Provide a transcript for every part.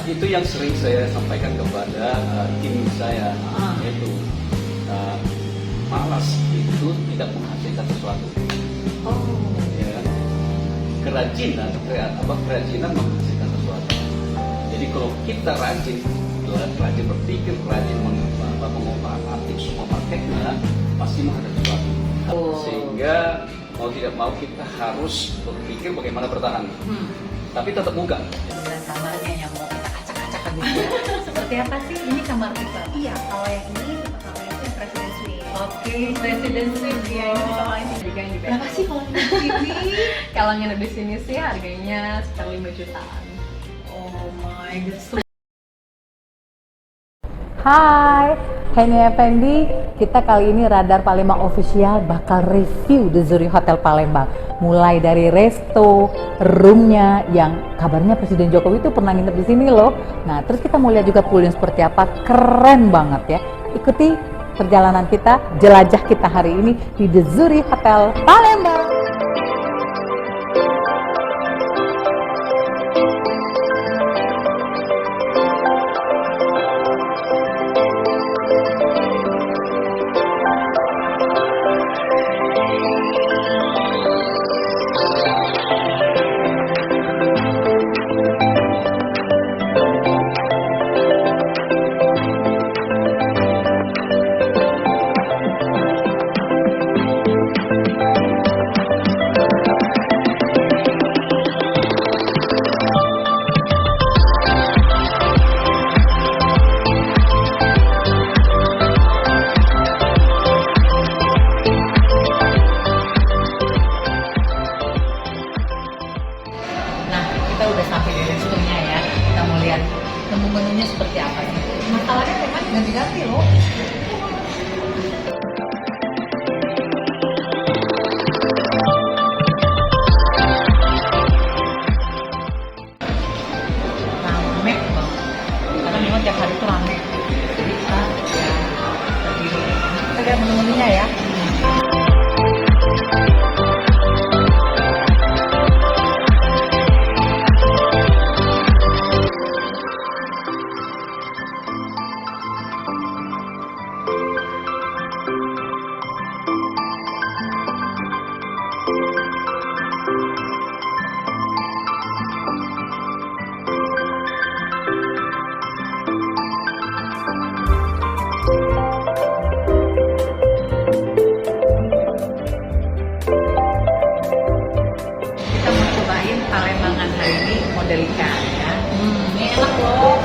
itu yang sering saya sampaikan kepada tim saya, yaitu malas itu tidak menghasilkan sesuatu. Ya, kerajinan menghasilkan sesuatu. Jadi kalau kita rajin berpikir, rajin mengotak-atik semua marketnya, pasti ada sesuatu. Sehingga mau tidak mau kita harus berpikir bagaimana bertahan. Tapi tetap buka. Dan kamarnya yang mau kita acak-acak gitu. Seperti apa sih? Ini kamar kita. Iya, kalau yang ini tipe kamarnya itu yang President Suite. Oke, President Suite ya. Ini tipe lain juga yang di bawah. Berapa sih kalau nginep di sini? Kalau nginep di sini sih harganya sekitar 5 jutaan. Oh my god. Hai, Heni Effendi. Kita kali ini Radar Palembang Official bakal review The Zuri Hotel Palembang. Mulai dari resto, roomnya yang kabarnya Presiden Jokowi itu pernah nginep di sini loh. Nah, terus kita mau lihat juga poolnya seperti apa. Keren banget ya. Ikuti perjalanan kita, jelajah kita hari ini di The Zuri Hotel Palembang. Menunya seperti apa sih? Masalahnya memang ganti-ganti loh. Rame banget. Karena memang tiap hari itu rame. Jadi kita ya terdiri. Kita lihat menu-menunya ya. Palembangan hari ini model ikan ya. Ini enak loh.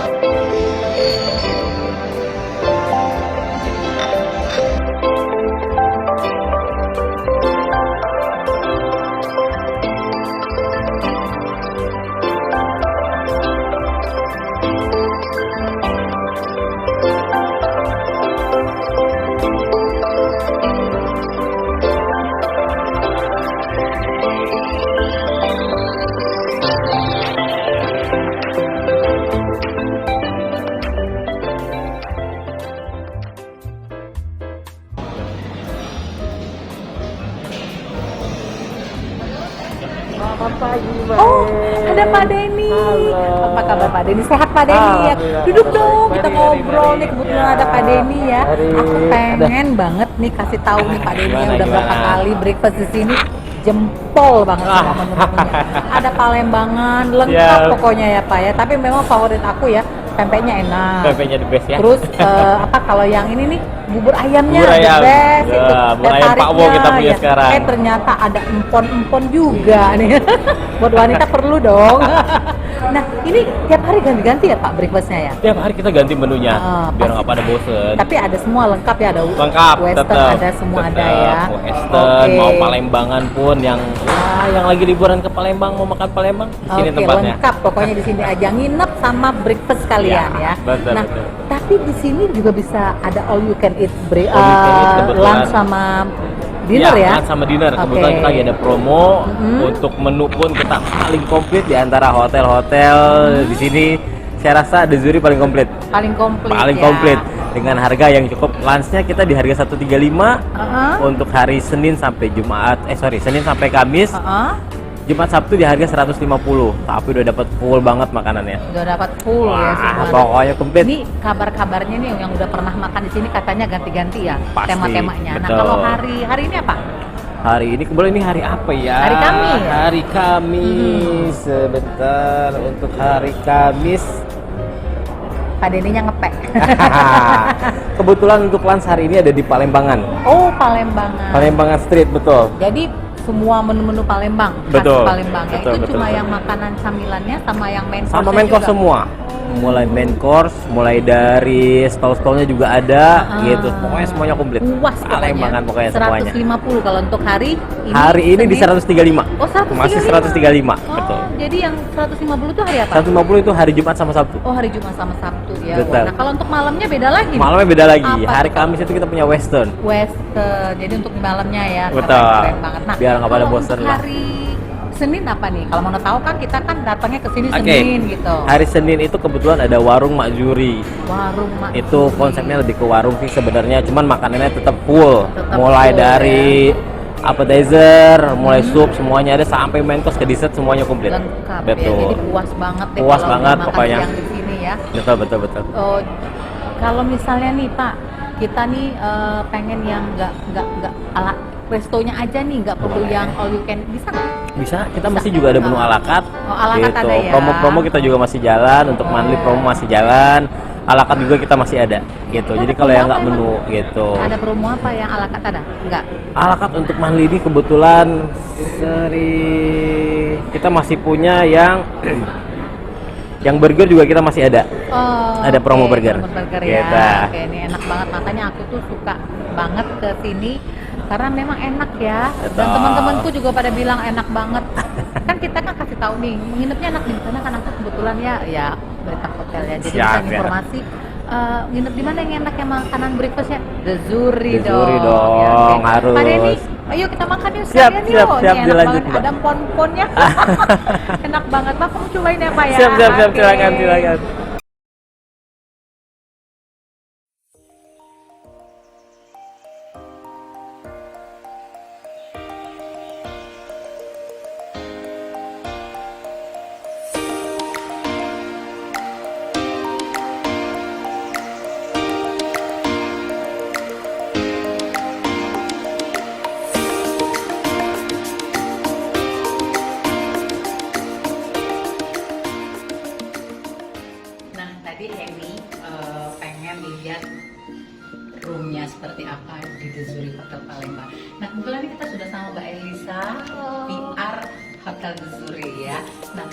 Oh, ada Pak Denny. Halo. Apa kabar Pak Denny? Sehat Pak Denny ya? Duduk dong, kita ngobrol nih. Kebetulan ada Pak Denny ya. Aku pengen banget nih kasih tahu nih Pak Denny yang udah berapa kali breakfast di sini. Jempol banget sama menu-menunya. Ada Palembangan, lengkap pokoknya ya Pak ya. Tapi memang favorit aku ya, pempeknya enak. Pempeknya the best ya. Terus apa kalau yang ini nih bubur ayamnya Bubur ayam. the best Ya, itu. bubur ayam Pak Wo kita punya sekarang. Ternyata ada empon-empon juga nih. Buat wanita perlu dong. Nah, ini tiap hari ganti-ganti ya Pak breakfastnya ya? Tiap hari kita ganti menunya biar nggak pada bosen. Tapi ada semua lengkap ya, ada Lengkap, western tetap, ada semua tetap. ada ya. Mau western, Oke. mau Palembangan pun yang yang lagi liburan ke Palembang mau makan Palembang, di sini Oke, tempatnya. lengkap pokoknya di sini aja nginep sama breakfast kalian ya. betul, Nah, betul. tapi di sini juga bisa ada all you can eat All you can eat, kebetulan. lunch sama dinner ya. Lunch sama dinner. Kebetulan Oke. kita lagi ada promo untuk menu pun kita paling komplit di antara hotel-hotel di sini. Saya rasa The Zuri paling komplit. Paling komplit. Paling ya. komplit dengan harga yang cukup. Lunchnya kita di harga 135 untuk hari Senin sampai Jumat. Senin sampai Kamis. Jumat Sabtu di harga 150, tapi udah dapat full banget makanannya. Udah dapat full ya Wah, semua. pokoknya komplit. Ini kabar-kabarnya nih yang udah pernah makan di sini katanya ganti-ganti ya Pasti, tema-temanya. Nah betul. kalau hari ini apa? Hari ini kebetulan ini hari apa ya? Hari Kamis. Hari Kamis. Sebentar untuk hari Kamis. Pak Deninya ngepek. Kebetulan untuk lunch hari ini ada di Palembangan. Oh Palembangan. Palembangan Street, betul. Jadi semua menu-menu Palembang, khas Betul. Palembang ya. Betul, Itu betul, cuma betul. yang makanan camilannya sama yang main course. Sama main course semua. Mulai main course, mulai dari stall-stallnya juga ada, gitu. Pokoknya semuanya komplit. Puas Palembangan pokoknya semuanya. 150 kalau untuk hari ini. Hari ini di Senin. 135. Oh 135. Masih 135, Oh, betul. jadi yang 150 itu hari apa? 150 itu hari Jumat sama Sabtu. Oh hari Jumat sama Sabtu ya. Betul. Nah kalau untuk malamnya beda lagi. nih? Malamnya beda lagi. Apa Hari tuh? Kamis itu kita punya Western. Western. Jadi untuk malamnya ya. Betul. Keren banget. Nah, Biar nggak pada kalau bosen untuk lah. hari Senin apa nih? Kalau mau tahu kan kita kan datangnya ke sini Oke. Senin gitu. Hari Senin itu kebetulan ada warung Mak Juri. Warung Mak Itu Juri. konsepnya lebih ke warung sih sebenarnya, cuman makanannya tetap full. Tetap Mulai full, dari appetizer, mulai sup semuanya ada sampai main course ke dessert semuanya komplit. Lengkap Betul. ya. Jadi puas banget deh Puas kalau banget udah makan pokoknya. siang di sini ya. Betul betul betul. Oh, kalau misalnya nih Pak, kita nih pengen yang nggak ala restonya aja nih, nggak perlu yang all you can, bisa nggak? Bisa, kita masih juga ada menu ala carte. Oh, ala carte ada ya. Promo-promo kita juga masih jalan, untuk monthly promo masih jalan. Ala carte juga kita masih ada gitu. Jadi kalau yang nggak menu gitu. Ada promo apa yang ala carte ada? Nggak. Ala carte untuk monthly ini kebetulan kita masih punya yang burger juga kita masih ada. Oh, Ada promo burger. Promo burger Gitu. ya. Oke, ini enak banget. Makanya aku tuh suka banget ke sini karena memang enak ya. Dan Betul. teman-temanku juga pada bilang enak banget. Kan kita kan kasih tahu nih, menginapnya enak di sana kan aku kebetulan ya Bentang Hotel ya. Jadi Siap, bisa ya. informasi nginep di mana yang enak yang makanan breakfastnya? The Zuri The Zuri dong. dong, Ya, oke. harus. Pak Denny, ayo kita makan yuk Siap, sekalian siap, yuk. siap, Ini enak dilanjut, banget. Mbak. Ada pon-ponnya. Enak banget. Pak, kamu cobain ya Pak ya. Siap, siap, siap, Oke. silakan, silakan. Nah, tadi Henny pengen lihat roomnya seperti apa di The Zuri Hotel Palembang. Nah, kebetulan ini kita sudah sama Mbak Elisa, PR Hotel The Zuri ya. Nah,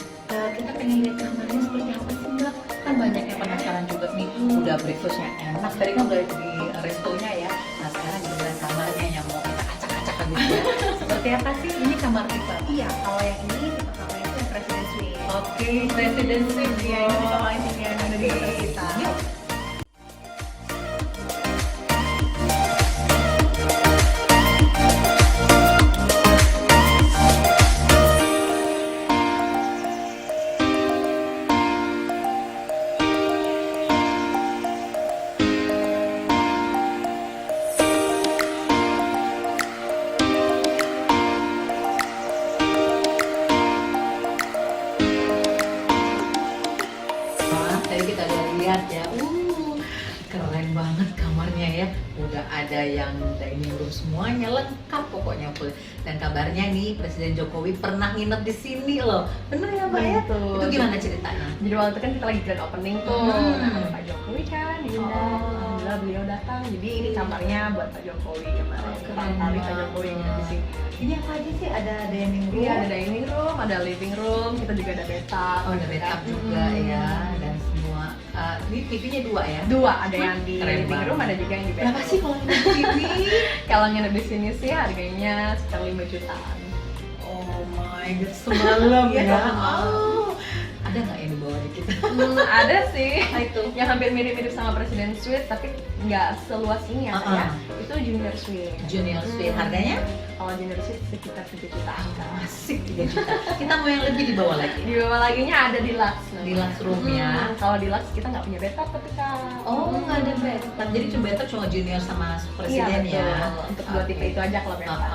kita pengen lihat kamarnya seperti apa sih Mbak? Kan banyak yang penasaran juga nih, udah breakfastnya enak, tadi kan udah di restonya ya. Nah, sekarang giliran kamarnya yang mau kita acak-acak gitu ya. Seperti apa sih? Ini kamar tipe? Iya, kalau yang ini tipe kamarnya itu yang President Suite. Oke, President Suite Iya, ini tipe paling tinggi yang ada di hotel kita. Yuk. Wah, tadi kita udah lihat ya, keren banget kamarnya ya. Udah ada yang dining room semuanya lengkap pokoknya full. Dan kabarnya nih Presiden Jokowi pernah nginep di sini loh. Bener ya Mbak ya? Betul. Itu gimana ceritanya? Jadi waktu itu kan kita lagi grand opening tuh, nah ada Pak Jokowi kan diundang, Oh. alhamdulillah beliau datang. Jadi ini kamarnya buat Pak Jokowi kemarin. Keren Pertama kali Pak Jokowi nginep di sini. Ini apa aja sih? Ada dining room? Iya, ada dining room, ada living room, kita juga ada bathtub. Oh, ada bathtub juga ya. Dan semua. Ini TV-nya 2 ya? Dua, ada yang di Keren living room, banget. ada juga yang di Berapa bedroom. sih kalau nginep di TV? Kalau nginep di sini sih harganya sekitar 5 jutaan. Oh my god, semalam Iya, ya. semalam. Oh. Ada nggak yang di bawah dikit? Ada sih. Apa itu? Yang hampir mirip-mirip sama Presiden Suite, tapi nggak seluas ini ya. Uh-uh. Itu Junior Suite. Junior Suite harganya Kalau Junior Suite sekitar 7 jutaan. asik 3 juta. Kita mau yang lebih di bawah lagi. Di bawah laginya ada Deluxe. Deluxe room-nya. Kalau Deluxe kita nggak punya bathtub tapi Kak. Oh, nggak ada bathtub. Jadi cuma bathtub cuma junior sama presiden Iya, ya. betul. Untuk dua tipe itu aja kalau bathtub.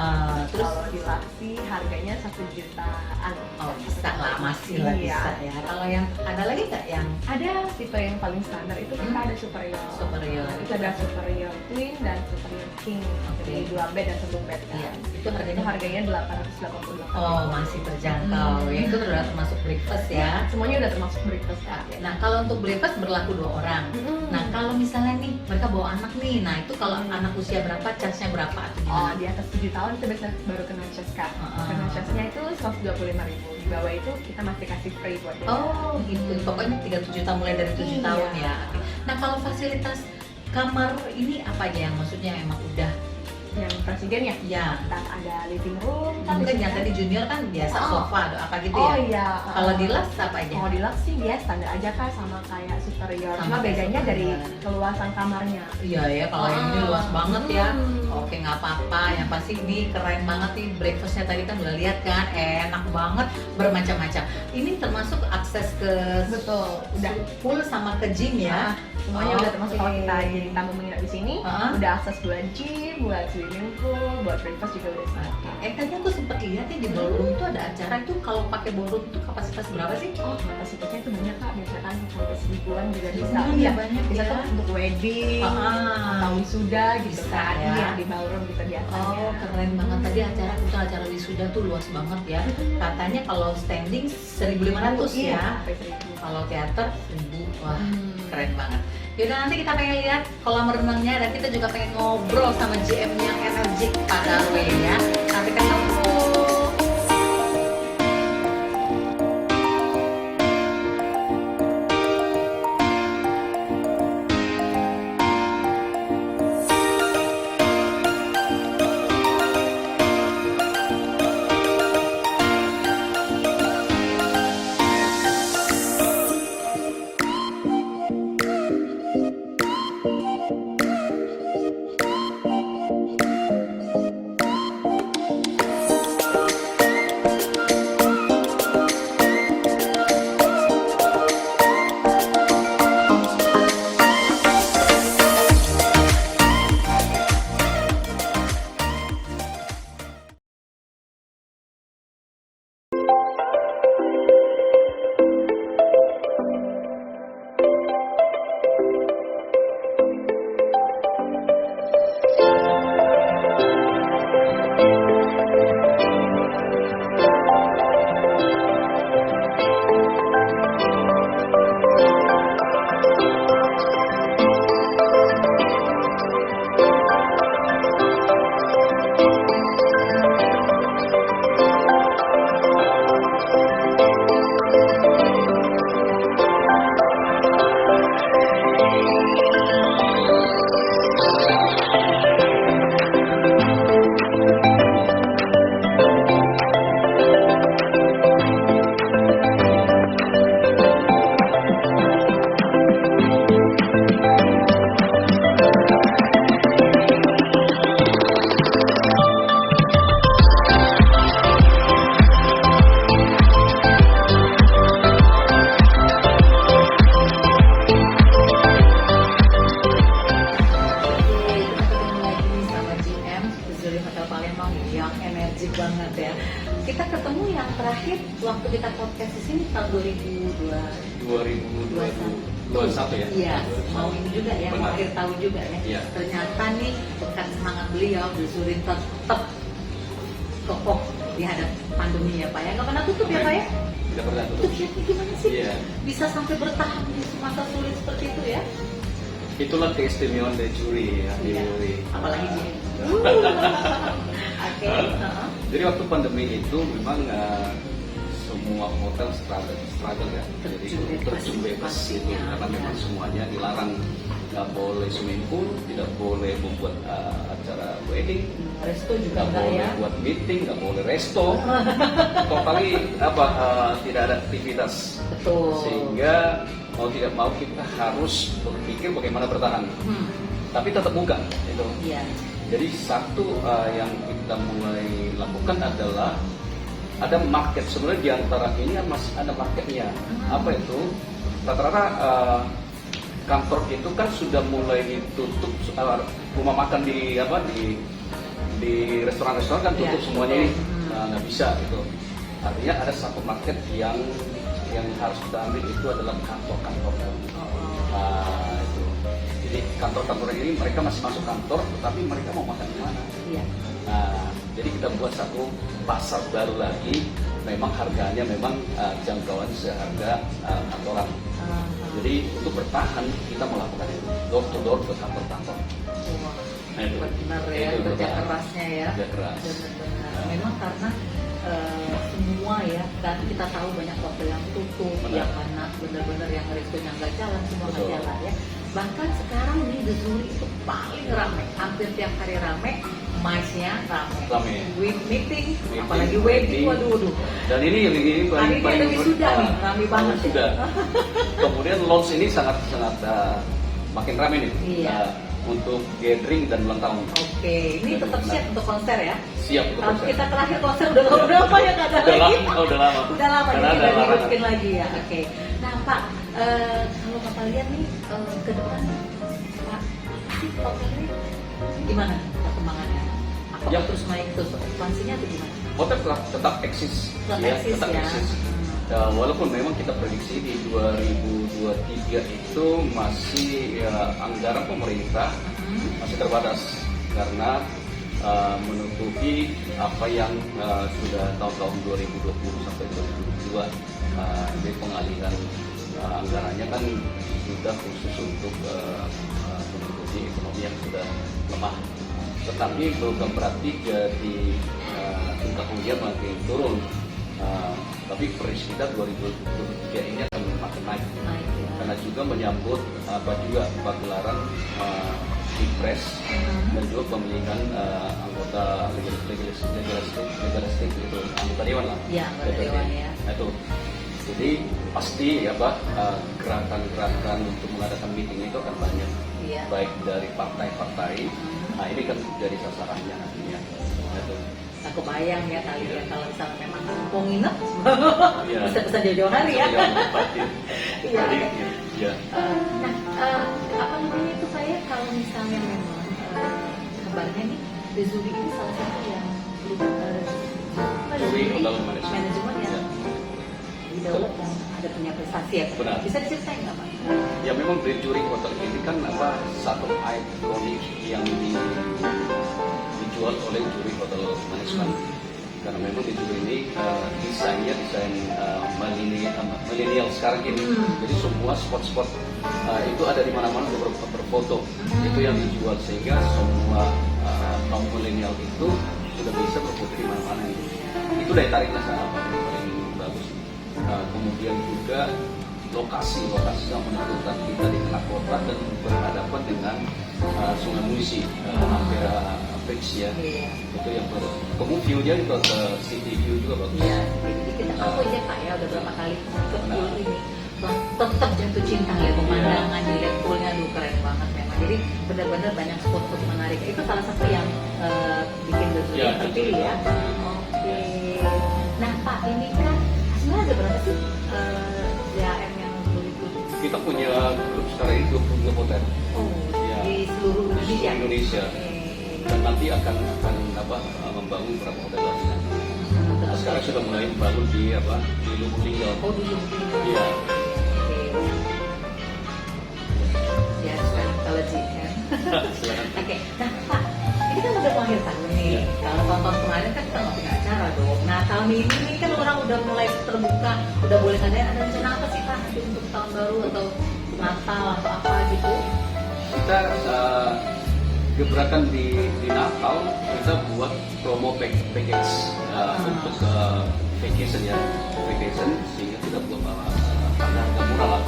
Terus Kalau Deluxe sih harganya 1 jutaan. oh bisa lah, masih lah Iya. bisa ya. Kalau yang ada lagi nggak yang Ada tipe yang paling standar itu kita ada Superior. superior? Itu ada Superior Twin dan Superior King. Jadi 2 bed dan 1 bed kan. Iya. Itu Itu harganya. harganya 888. Oh, masih terjangkau. Ya itu udah termasuk breakfast ya. Semuanya udah termasuk breakfast kan. Oke, nah kalau untuk breakfast berlaku 2 orang. Nah kalau misalnya nih mereka bawa anak nih, nah itu kalau anak usia berapa, charge-nya berapa? Atau Oh, gimana? di atas 7 tahun kita biasa baru kena charge Kak. Kena charge-nya itu 125.000. Di bawah itu kita masih kasih free buat dia. Oh gitu, pokoknya 3 juta mulai dari 7 Iya. tahun ya. Nah kalau fasilitas kamar ini apa aja yang maksudnya memang udah Yang presiden ya? ya? Kita ada living room Mungkin yang biasanya. tadi junior kan biasa Oh. sofa atau apa gitu Oh ya? iya. Kalau di Deluxe apa aja? Oh, Deluxe sih dia standar aja Kak sama kayak Superior. Sama Cuma kayak bedanya dari Superior. keluasan kamarnya. Iya ya, kalau yang ini luas banget ya. Hmm. Oke nggak apa-apa, yang pasti ini keren banget nih breakfastnya tadi kan udah lihat kan, enak banget bermacam-macam. Ini termasuk akses ke Betul, udah full sama ke gym ya. semuanya udah termasuk kalau kita Oke. jadi tamu menginap di sini, udah akses buat gym, buat swimming pool, buat breakfast juga udah semua. Tadi aku sempat lihat nih di ballroom itu ada acara itu kalau pakai ballroom itu kapasitas berapa sih? Oh, kapasitasnya itu banyak Kak, biasanya kan sampai 1000-an juga bisa. Iya, banyak bisa ya. tuh untuk wedding atau wisuda gitu Bisa kan. ya. Iya, di ballroom gitu biasanya. Oh keren banget, tadi acara wisuda tuh luas banget ya. Katanya kalau standing 1.500 Iya, ya. sampai 1000. Kalau teater 1.000, wah keren banget. Yaudah nanti kita pengen lihat kolam renangnya dan kita juga pengen ngobrol sama GM yang energik Pak Darwin ya. Sampai ketemu. banget ya. Kita ketemu yang terakhir waktu kita podcast di sini tahun 2021 ya? Iya, mau ini juga ya, mau Benar. akhir tahun juga ya. Iya. Ternyata nih bekas semangat beliau Zurin tetap kokoh di hadapan pandemi ya Pak ya. Nggak pernah tutup ya Pak ya? Tidak pernah Itu tutup. kiatnya gimana sih? Iya. Bisa sampai bertahan di masa sulit seperti itu ya? Itulah keistimewaan dari juri ya, di Iya. juri. Apalagi gini. Oke. Jadi waktu pandemi itu memang semua hotel struggle ya. Jadi terjun bebas gitu, karena memang semuanya dilarang. Nggak boleh swimming pool, tidak boleh membuat acara wedding, Resto juga nggak enggak boleh ya? buat meeting, nggak boleh resto. Totally tidak ada aktivitas. Betul. Sehingga mau tidak mau kita harus berpikir bagaimana bertahan. Tapi tetap buka itu. Iya. Jadi satu yang kita mulai lakukan adalah ada market. Sebenarnya di antara ini masih ada marketnya. Apa itu? Rata-rata kantor itu kan sudah mulai ditutup, rumah makan di restoran-restoran kan tutup semuanya ini, nggak bisa gitu. Artinya ada satu market yang harus kita ambil, itu adalah kantor-kantor. Itu. Jadi kantor-kantor ini mereka masih masuk kantor, tetapi mereka mau makan di mana? Iya. Nah, jadi kita buat satu pasar baru lagi. Memang harganya memang jangkauan seharga kantoran. Jadi untuk bertahan kita melakukan itu door to door ke kantor-kantor. Nah, itu. Benar ya, Itu kerja benar. kerasnya ya. Kerja keras. Benar-benar. Memang karena semua ya, kan kita tahu banyak hotel yang tutup, Benar. yang mana benar-benar yang restonya nggak jalan, semua nggak Betul. jalan ya. Bahkan sekarang di The Zuri itu paling ramai, hampir tiap hari ramai, MICE-nya ramai. Ramai. Meeting, Meeting, apalagi wedding, waduh. Dan ini Hari ini ada wisuda nih, ramai banget. Wisuda. Kemudian launch ini sangat makin ramai nih. Iya. Untuk gathering dan ulang tahun. Oke, ini tetap siap untuk konser ya? Siap untuk Kalau konser. kita terakhir konser udah berapa ya nggak ada Udah lagi? lama, udah lama. Udah lama, Karena jadi ada udah larangan. dihidupin lagi ya. Oke. Nah Pak, kalau Bapak lihat nih ke depan, Pak, hotel ini gimana perkembangannya? Apa Ya. terus naik terus ekspansinya atau gimana? Hotel tetap eksis. Tetap Ya, eksis tetap ya. eksis. Walaupun memang kita prediksi di 2023 itu masih anggaran pemerintah masih terbatas karena menutupi apa yang sudah tahun-tahun 2020 sampai 2022 dari pengalihan anggarannya kan sudah khusus untuk menutupi ekonomi yang sudah lemah. Tetapi bukan berarti jadi tingkat hujan makin turun. Tapi prediksi kita 2023 ini akan makin naik. Naik ya. Karena juga menyambut pagelaran Pilpres dan juga pemilihan anggota legislatif itu, anggota dewan lah. Iya, anggota DPRD. dewan ya. Nah, itu. Jadi pasti gerakan-gerakan untuk mengadakan meeting itu akan banyak, Iya. baik dari partai-partai. Nah, ini kan jadi sasarannya nantinya. Nah, itu. Aku bayang ya kali ya kalau misalnya memang mau nginep, Iya. bisa pesan jauh-jauh hari ya. Pasti. Iya. Jadi, ya. Apa namanya itu saya kalau misalnya memang kabarnya nih The Zuri ini salah satu yang Zuri Hotel Management. manajemen yang Ya. didaulat dan ada punya prestasi ya. Benar. Bisa diceritain nggak Pak? Ya memang Great Zuri Hotel ini kan satu ikonik yang dijual oleh Zuri Hotel Management. Karena memang di Zuri ini desainnya desain milenial sekarang ini. Jadi semua spot-spot itu ada di mana-mana berfoto. Itu yang dijual sehingga semua kaum milenial itu sudah bisa berfoto di mana-mana. Itu daya tariknya sangat paling bagus. Kemudian juga lokasi yang menentukan kita di tengah kota dan berhadapan dengan Sungai Musi, Ampera Bridge ya. Iya. Itu yang bagus. Kemudian view-nya juga ke city view juga bagus. Iya. Jadi kita tahu aja Pak ya udah berapa kali ke pool ini. Tetap jatuh cinta lihat pemandangan, lihat poolnya, aduh keren banget memang. Jadi benar-benar banyak spot-spot menarik. Itu salah satu yang bikin The Zuri Ya, terpilih ya. Oke. Nah Pak, ini kan sebenarnya ada berapa sih DAM yang itu? Kita punya grup sekarang ini 22 hotel Oh, Ya. di seluruh Indonesia. Indonesia. Dan nanti akan membangun beberapa hotel lagi. Nah, sekarang sudah mulai membangun di Lubuk Linggau. Oh dulu. Iya. Ya, psychology kan. Silakan. Oke, nah Pak, ini kan udah akhir tahun nih. Iya. Kalau tahun-tahun kemarin kan kita nggak punya acara dong. Nah tahun ini kan orang udah mulai terbuka, udah boleh ngadain. Ada rencana apa sih Pak nanti untuk tahun baru atau Natal atau apa gitu? Kita gebrakan di Natal kita buat promo package untuk vacation ya, vacation sehingga kita buat harga murah lah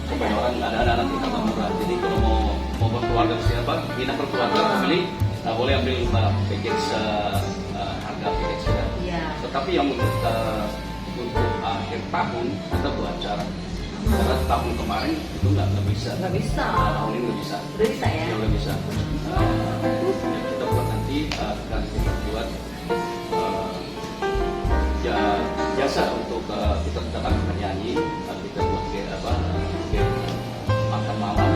supaya orang ada anak-anak kita harga murah. Jadi kalau mau berkeluarga siapa, minat berkeluarga beli boleh ambil package harga package ya. Iya. Tetapi yang untuk akhir tahun kita buat acara. Karena tahun kemarin itu nggak bisa. Nggak bisa. Tahun ini nggak bisa. Udah bisa ya? Ya, udah bisa. Yang kita buat nanti akan kita buat jasa untuk kita datang penyanyi, kita buat makan malam,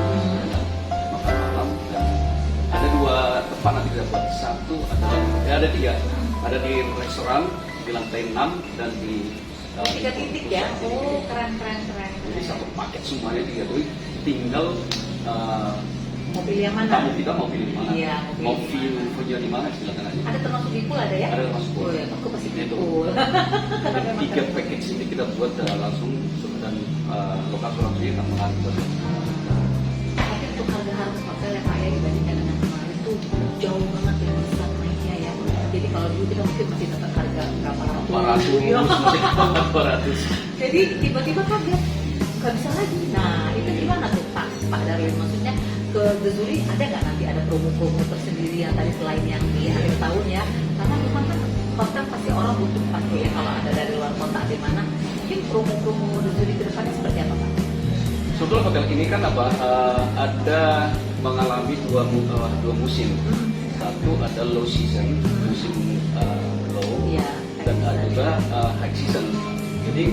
makan malam. Dan ada 2 tempat nanti kita buat. Satu adalah ada 3, ada di restoran di lantai 6 dan di 3 titik ya? Oh, keren. Jadi satu paket semuanya 3 tuh, tinggal Mau pilih yang mana? tamu kita mau pilih mana, Iya, mau view-nya di mana silakan aja. Ada termasuk di pool ada ya? Ada termasuk pool. Oh ya, aku pasti di Itu. pool. Karena memang 3 keren. package ini kita buat langsung dan lokasi yang mengatur. Tapi untuk harga hotel ya Pak ya dibandingkan dengan kemarin tuh jauh banget ya bisa naiknya ya. Jadi kalau dulu kita mungkin masih dapat harga berapa ratus. 400, Iya. masih 400. Jadi tiba-tiba kaget nggak bisa lagi. Nah itu gimana tuh Pak Darwin? Maksudnya ke The Zuri ada nggak nanti ada promo-promo tersendiri yang tadi selain yang di akhir tahun ya? Karena memang kan hotel pasti orang butuh pasti ya kalau ada dari luar kota di mana. Mungkin promo-promo The Zuri ke depannya seperti apa Pak? Sebetulnya hotel ini kan ada mengalami dua musim. Satu ada low season, musim low, Iya, dan high ada season. juga high season. Jadi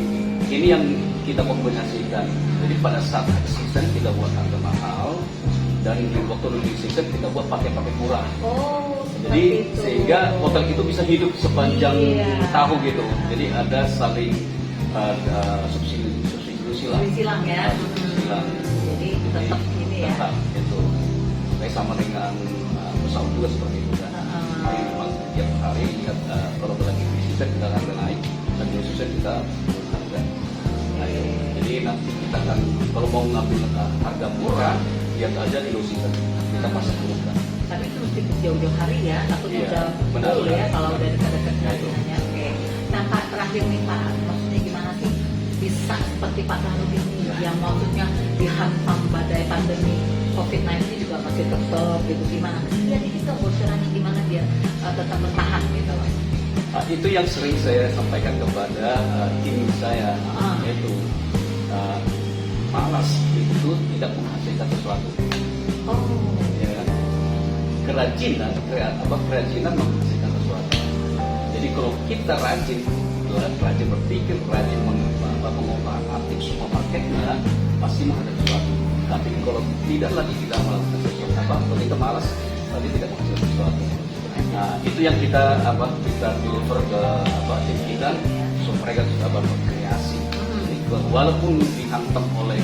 ini yang kita kombinasikan. Jadi pada saat high season kita buat harga mahal, dan di waktu low season kita buat pakai murah. Oh, Jadi seperti itu. sehingga hotel itu bisa hidup sepanjang Iya. tahun gitu. Jadi ada saling subsidi lah. silang ya. Silang. Jadi tetap ini ya. Tetap itu. Kayak sama dengan pesawat juga seperti itu kan. Jadi memang tiap hari lihat kalau lagi season kita harga naik, dan di season kita turun harga. Naik. Jadi nanti kita akan kalau mau ngambil harga murah, lihat aja di low season kita pasti turunkan. Tapi itu mesti jauh-jauh hari ya, takutnya Iya, udah benar. full ya kalau udah dekat-dekat Ya, itu. harganya. Oke. Nah Pak terakhir nih Pak, maksudnya gimana sih bisa seperti Pak Darul ini yang maksudnya dihantam badai pandemi COVID-19 juga masih tetap gitu gimana? Ya ini kita bocorannya gimana biar tetap bertahan gitu. Itu yang sering saya sampaikan kepada tim saya, yaitu malas itu tidak menghasilkan sesuatu. Oh. Ya kan? Kerajinan menghasilkan sesuatu. Jadi kalau kita rajin berpikir, rajin mengotak-atik semua marketnya, pasti menghadapi sesuatu. Tapi kalau tidak lagi kita melakukan sesuatu, kalau kita malas, berarti tidak menghasilkan sesuatu. Nah, itu yang kita deliver ke tim kita, supaya mereka juga berkreasi. Jadi, walaupun dihantam oleh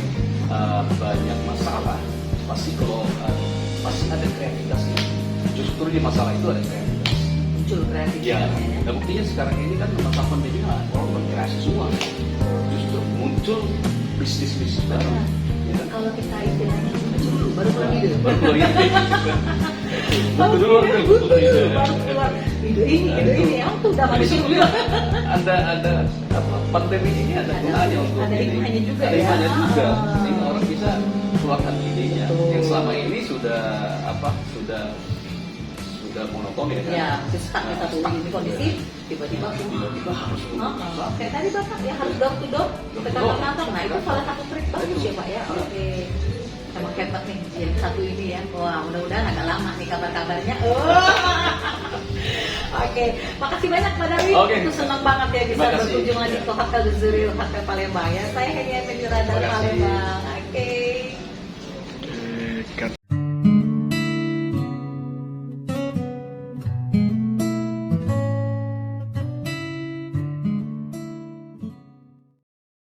banyak masalah, pasti ada kreativitasnya. Justru di masalah itu ada kreativitas. Muncul kreatif. Ya, dan buktinya sekarang ini kan masa pandemi orang berkreasi semua. Justru muncul bisnis baru. Ya kan? Kalau kita istilahnya muncul dulu baru keluar ide. Baru keluar ide. Baru Betul dulu, betul ide. baru keluar ide ini yang tuh udah Jadi masuk. sebetulnya ada pandemi ini ada gunanya untuk ada ini. hikmahnya juga Ada ya. hikmahnya juga. Ah. Sehingga orang bisa keluarkan idenya. Betul. Yang selama ini sudah monoton ya kan. Ya, stuck di satu ini kondisi tiba-tiba harus kayak tadi Bapak ya harus door to door ke kantor-kantor. Nah itu salah satu trik bagus ya Pak ya. Oke. Emang hebat nih yang satu ini ya. Wah mudah-mudahan agak lama nih kabar-kabarnya. Oke, makasih banyak Pak Darwin. Oke. Itu senang banget ya bisa Terima kasih. berkunjung lagi Ya. ke Hotel The Zuri Hotel Palembang ya. Saya hanya Radar Terima kasih. Palembang. Oke.